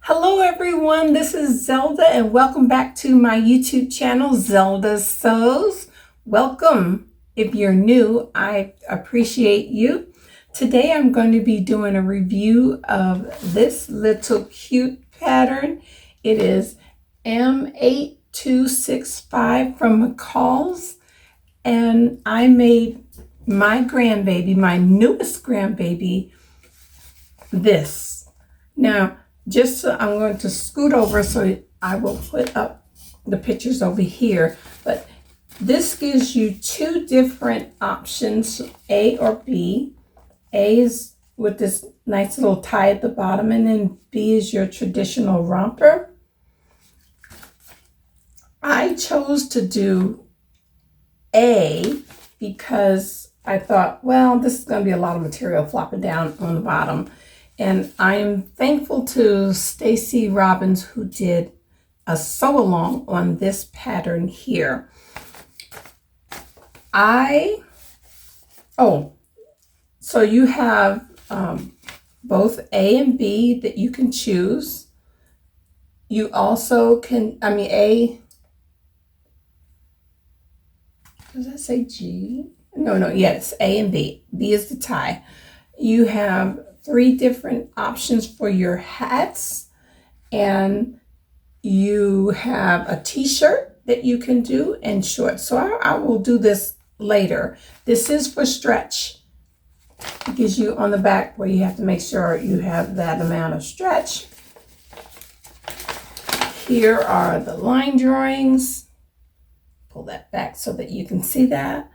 Hello everyone, this is Zelda and welcome back to my YouTube channel, Zelda Sews. Welcome. If you're new, I appreciate you. Today I'm going to be doing a review of this little cute pattern. It is M8265 from McCall's, and I made my grandbaby, my newest grandbaby, this. Now, just so I'm going to scoot over so I will put up the pictures over here, but this gives you two different options, A or B. A is with this nice little tie at the bottom, and then B is your traditional romper. I chose to do A because I thought, well, this is going to be a lot of material flopping down on the bottom. And I am thankful to Stacy Robbins, who did a sew along on this pattern here. So you have both A and B that you can choose. You also can, A, does that say G? No, yes, A and B. B is the tie. You have three different options for your hats, and you have a t-shirt that you can do and shorts. So I will do this later. This is for stretch. It gives you on the back where you have to make sure you have that amount of stretch. Here are the line drawings. Pull that back so that you can see that.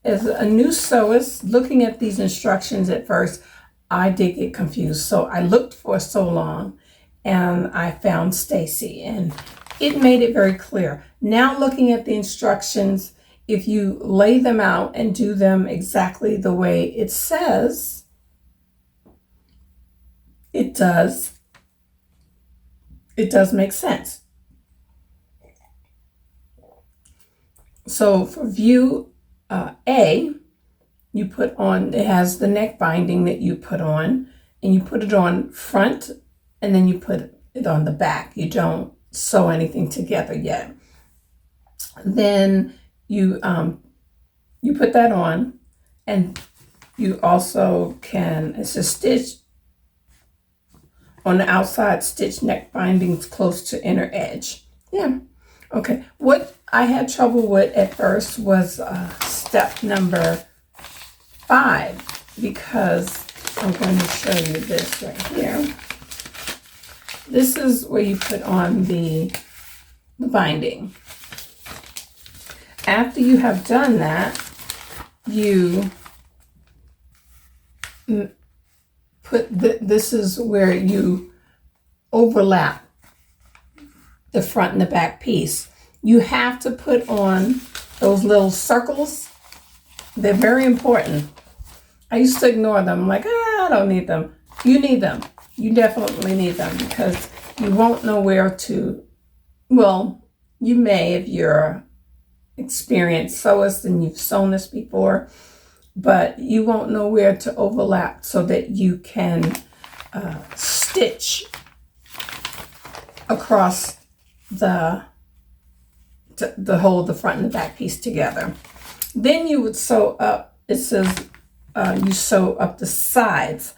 As a new sewist, looking at these instructions at first, I did get confused. So I looked for so long and I found Stacy, and it made it very clear. Now looking at the instructions, if you lay them out and do them exactly the way it says, it does make sense. So for view A, you put on, it has the neck binding that you put on, and you put it on front, and then you put it on the back. You don't sew anything together yet. Then you put that on, and you also can, it's a stitch on the outside, stitch neck bindings close to inner edge. Yeah. Okay. What I had trouble with at first was step number 5, because I'm going to show you this right here. This is where you put on the binding. After you have done that, you put this is where you overlap the front and the back piece. You have to put on those little circles. They're very important. I used to ignore them, like, I don't need them. You need them. You definitely need them, because you won't know where to, well, you may if you're experienced sewist and you've sewn this before, but you won't know where to overlap so that you can stitch across the front and the back piece together. Then you would sew up, it says you sew up the sides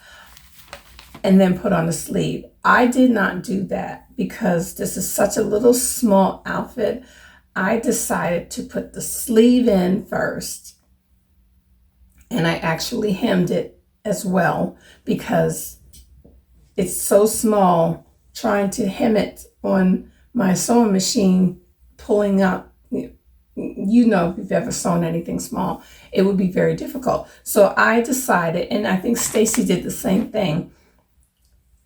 and then put on the sleeve. I did not do that because this is such a little small outfit. I decided to put the sleeve in first, and I actually hemmed it as well because it's so small. Trying to hem it on my sewing machine, pulling up, you know, if you've ever sewn anything small, it would be very difficult. So I decided, and I think Stacy did the same thing.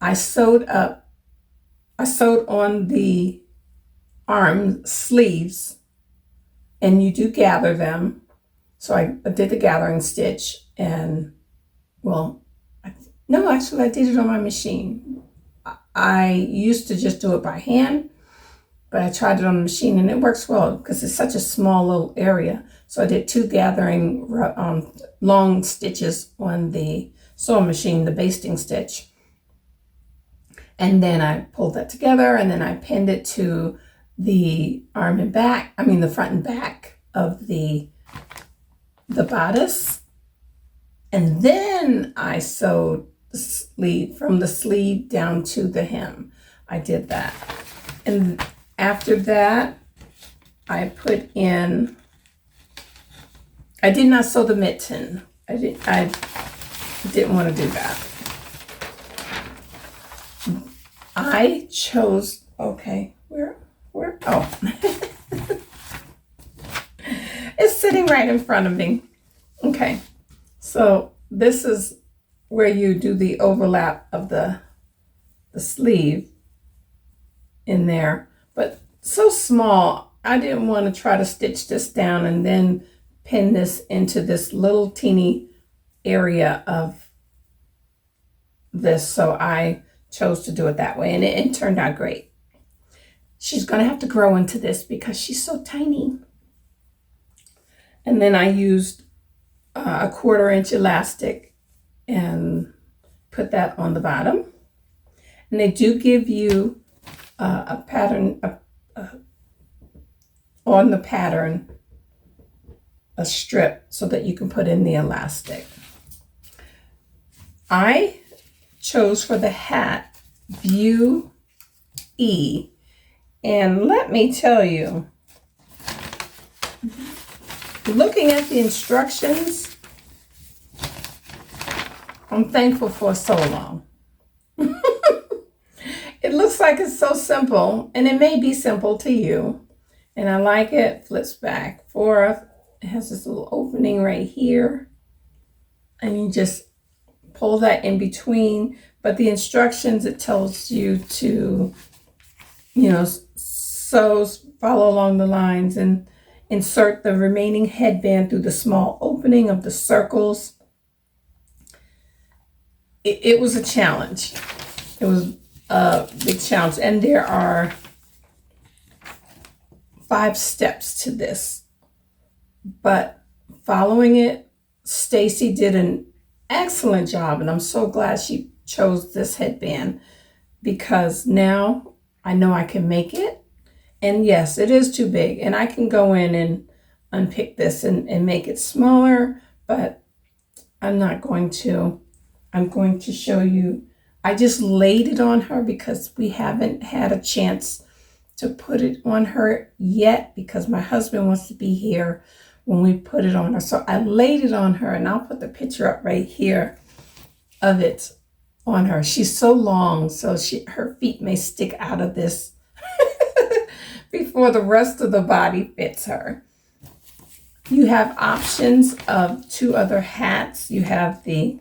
I sewed on the arm sleeves, and you do gather them. So I did the gathering stitch, and well, no, actually I did it on my machine. I used to just do it by hand, but I tried it on the machine, and it works well because it's such a small little area. So I did 2 gathering long stitches on the sewing machine, the basting stitch. And then I pulled that together, and then I pinned it to the arm and back, the front and back of the bodice. And then I sewed the sleeve, from the sleeve down to the hem. I did that. And after that, I did not sew the mitten. I didn't want to do that. I chose, okay, where, oh. It's sitting right in front of me. Okay, so this is where you do the overlap of the sleeve in there, but so small, I didn't want to try to stitch this down and then pin this into this little teeny area of this, so I chose to do it that way, and it turned out great. She's going to have to grow into this because she's so tiny. And then I used a 1/4 inch elastic and put that on the bottom. And they do give you a pattern on the pattern, a strip, so that you can put in the elastic. I chose for the hat view E, and let me tell you, looking at the instructions, I'm thankful for so long. It looks like it's so simple, and it may be simple to you, and I like it. Flips back, forth. It has this little opening right here, and you just pull that in between. But the instructions, it tells you to, sew, follow along the lines, and insert the remaining headband through the small opening of the circles. It was a challenge. It was a big challenge, and there are 5 steps to this. But following it, Stacy did an excellent job, and I'm so glad she chose this headband, because now I know I can make it. And yes, it is too big, and I can go in and unpick this and make it smaller, but I'm not going to. I'm going to show you. I just laid it on her because we haven't had a chance to put it on her yet, because my husband wants to be here when we put it on her. So I laid it on her, and I'll put the picture up right here of it on her. She's so long, so her feet may stick out of this before the rest of the body fits her. You have options of 2 other hats. You have the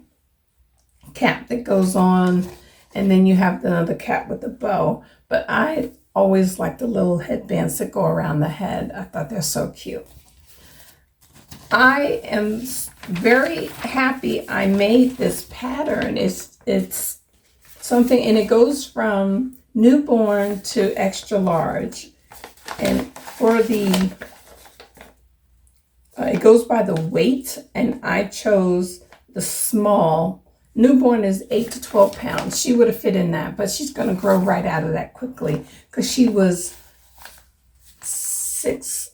cap that goes on, and then you have the other cap with the bow. But I always like the little headbands that go around the head. I thought they're so cute. I am very happy I made this pattern. It's something, and it goes from newborn to extra large. And for the, it goes by the weight, and I chose the small. Newborn is 8 to 12 pounds. She would have fit in that, but she's going to grow right out of that quickly, because she was 6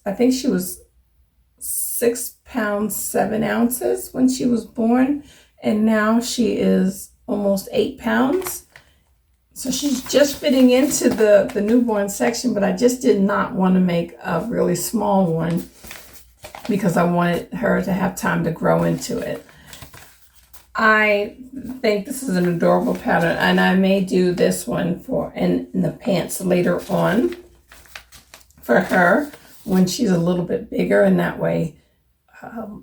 pounds 7 ounces when she was born, and now she is almost 8 pounds. So she's just fitting into the newborn section, but I just did not want to make a really small one because I wanted her to have time to grow into it. I think this is an adorable pattern, and I may do this one in the pants later on for her when she's a little bit bigger, and that way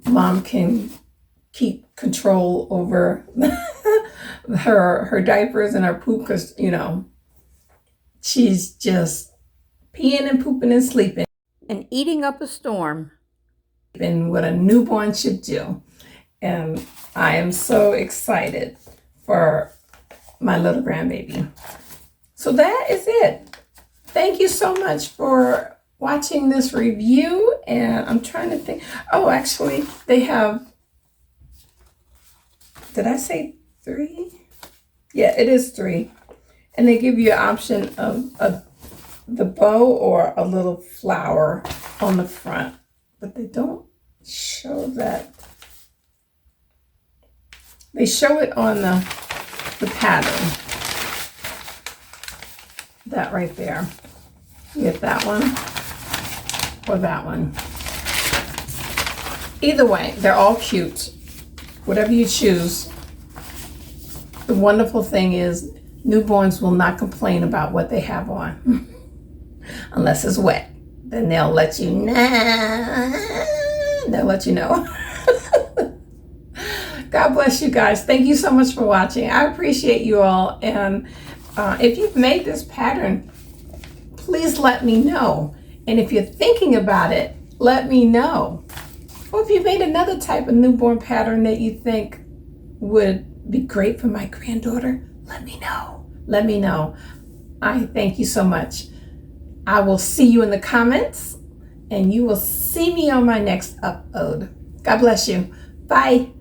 mom can keep control over her diapers and her poop, because she's just peeing and pooping and sleeping and eating up a storm, and what a newborn should do. And I am so excited for my little grandbaby. So that is it. Thank you so much for watching this review. And I'm trying to think. Oh, actually, they have, did I say 3? Yeah, it is 3. And they give you an option of the bow or a little flower on the front, but they don't show that. They show it on the pattern. That right there. You get that one or that one. Either way, they're all cute. Whatever you choose. The wonderful thing is newborns will not complain about what they have on. Unless it's wet. Then they'll let you know. They'll let you know. God bless you guys. Thank you so much for watching. I appreciate you all. And if you've made this pattern, please let me know. And if you're thinking about it, let me know. Or if you made another type of newborn pattern that you think would be great for my granddaughter, let me know. Let me know. I thank you so much. I will see you in the comments, and you will see me on my next upload. God bless you. Bye.